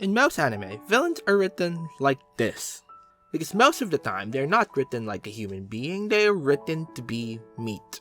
In most anime, villains are written like this. Because most of the time, they're not written like a human being, they are written to be meat.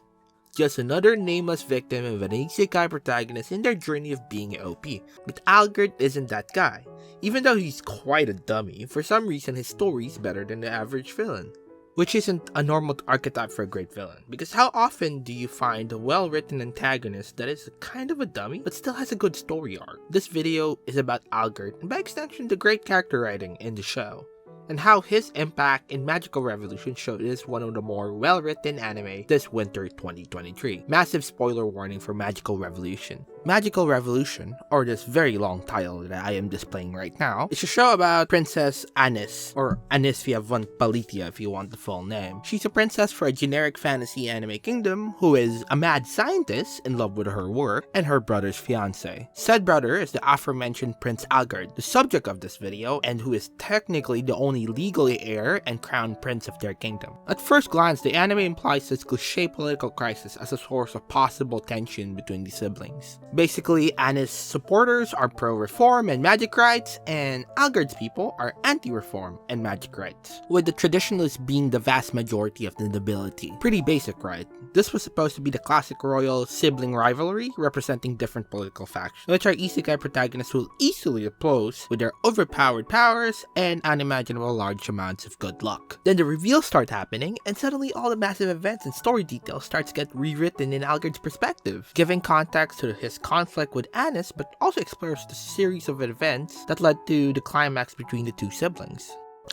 Just another nameless victim of an Isekai protagonist in their journey of being OP. But Algard isn't that guy. Even though he's quite a dummy, for some reason his story's better than the average villain. Which isn't a normal archetype for a great villain, because how often do you find a well-written antagonist that is kind of a dummy, but still has a good story arc? This video is about Algard, and by extension the great character writing in the show, and how his impact in Magical Revolution showed it is one of the more well-written anime this winter 2023. Massive spoiler warning for Magical Revolution. Magical Revolution, or this very long title that I am displaying right now, is a show about Princess Anis, or Anisphia von Palitia if you want the full name. She's a princess for a generic fantasy anime kingdom who is a mad scientist in love with her work and her brother's fiance. Said brother is the aforementioned Prince Algard, the subject of this video, and who is technically the only legally heir and crown prince of their kingdom. At first glance, the anime implies this cliché political crisis as a source of possible tension between the siblings. Basically, Anis' supporters are pro-reform and magic rights, and Algard's people are anti-reform and magic rights, with the traditionalists being the vast majority of the nobility. Pretty basic, right? This was supposed to be the classic royal sibling rivalry representing different political factions, which our isekai protagonists will easily oppose with their overpowered powers and unimaginable large amounts of good luck. Then the reveals start happening, and suddenly all the massive events and story details start to get rewritten in Algard's perspective, giving context to his conflict with Anis, but also explores the series of events that led to the climax between the two siblings.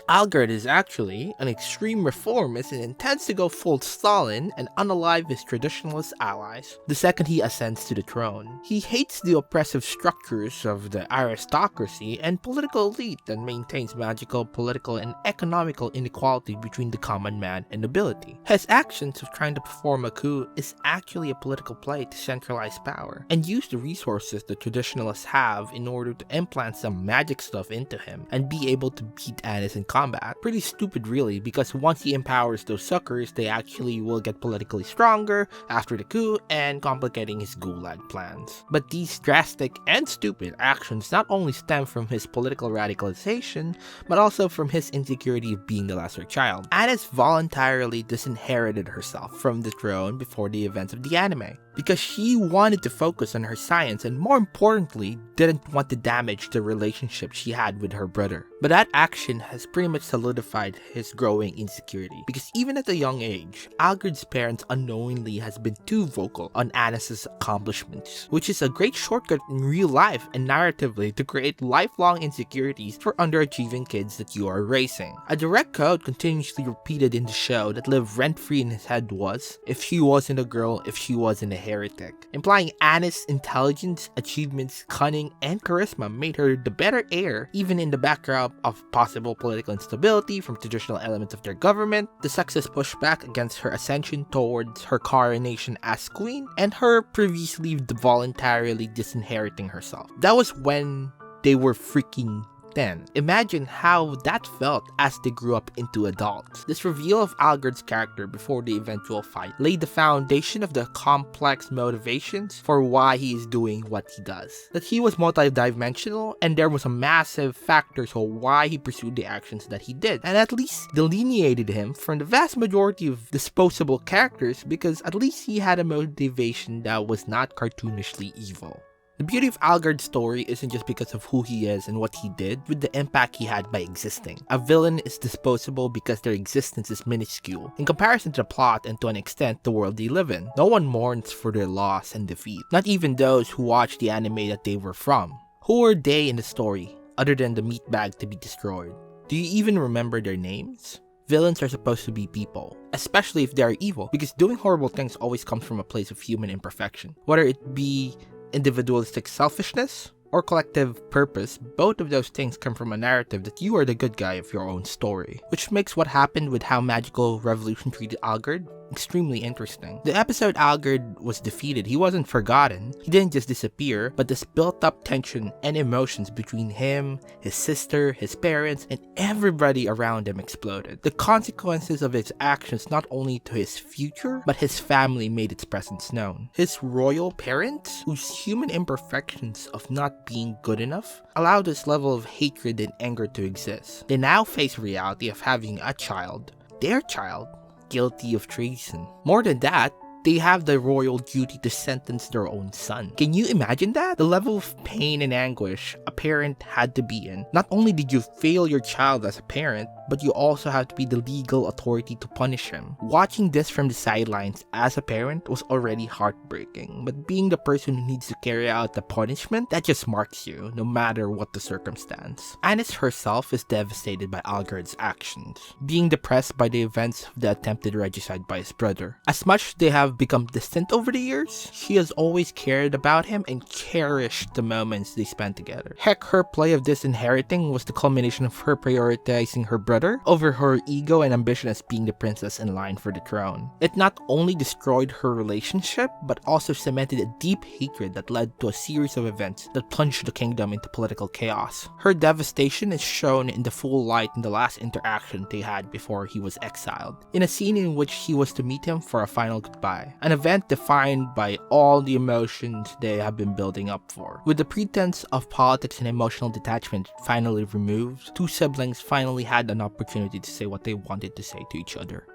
Algard is actually an extreme reformist and intends to go full Stalin and unalive his traditionalist allies the second he ascends to the throne. He hates the oppressive structures of the aristocracy and political elite that maintains magical, political, and economical inequality between the common man and nobility. His actions of trying to perform a coup is actually a political play to centralize power and use the resources the traditionalists have in order to implant some magic stuff into him and be able to beat Anis in combat. Pretty stupid really, because once he empowers those suckers, they actually will get politically stronger after the coup and complicating his gulag plans. But these drastic and stupid actions not only stem from his political radicalization, but also from his insecurity of being the lesser child. Anis voluntarily disinherited herself from the throne before the events of the anime, because she wanted to focus on her science and, more importantly, didn't want to damage the relationship she had with her brother. But that action has pretty much solidified his growing insecurity, because even at a young age, Algard's parents unknowingly has been too vocal on Anis' accomplishments, which is a great shortcut in real life and narratively to create lifelong insecurities for underachieving kids that you are raising. A direct quote continuously repeated in the show that lived rent-free in his head was, "If she wasn't a girl, if she wasn't a heretic," implying Anis' intelligence, achievements, cunning, and charisma made her the better heir, even in the backdrop of possible political instability from traditional elements of their government, the sexist pushback against her ascension towards her coronation as queen, and her previously voluntarily disinheriting herself. That was when they were freaking 10. Imagine how that felt as they grew up into adults. This reveal of Algard's character before the eventual fight laid the foundation of the complex motivations for why he is doing what he does. That he was multidimensional, and there was a massive factor to why he pursued the actions that he did, and at least delineated him from the vast majority of disposable characters, because at least he had a motivation that was not cartoonishly evil. The beauty of Algard's story isn't just because of who he is and what he did, with the impact he had by existing. A villain is disposable because their existence is minuscule in comparison to the plot and, to an extent, the world they live in. No one mourns for their loss and defeat, not even those who watch the anime that they were from. Who were they in the story, other than the meat bag to be destroyed? Do you even remember their names? Villains are supposed to be people, especially if they are evil, because doing horrible things always comes from a place of human imperfection. Whether it be individualistic selfishness or collective purpose, both of those things come from a narrative that you are the good guy of your own story. Which makes what happened with how Magical Revolution treated Algard extremely interesting. The episode Algard was defeated, he wasn't forgotten. He didn't just disappear, but this built up tension and emotions between him, his sister, his parents, and everybody around him exploded. The consequences of his actions not only to his future, but his family made its presence known. His royal parents, whose human imperfections of not being good enough, allowed this level of hatred and anger to exist. They now face the reality of having a child, their child, guilty of treason. More than that, they have the royal duty to sentence their own son. Can you imagine that? The level of pain and anguish a parent had to be in. Not only did you fail your child as a parent, but you also have to be the legal authority to punish him. Watching this from the sidelines as a parent was already heartbreaking, but being the person who needs to carry out the punishment, that just marks you, no matter what the circumstance. Anis herself is devastated by Algard's actions, being depressed by the events of the attempted regicide by his brother. As much as they have become distant over the years, she has always cared about him and cherished the moments they spent together. Heck, her play of disinheriting was the culmination of her prioritizing her brother over her ego and ambition as being the princess in line for the throne. It not only destroyed her relationship, but also cemented a deep hatred that led to a series of events that plunged the kingdom into political chaos. Her devastation is shown in the full light in the last interaction they had before he was exiled, in a scene in which he was to meet him for a final goodbye, an event defined by all the emotions they have been building up for. With the pretense of politics and emotional detachment finally removed, two siblings finally had an opportunity to say what they wanted to say to each other.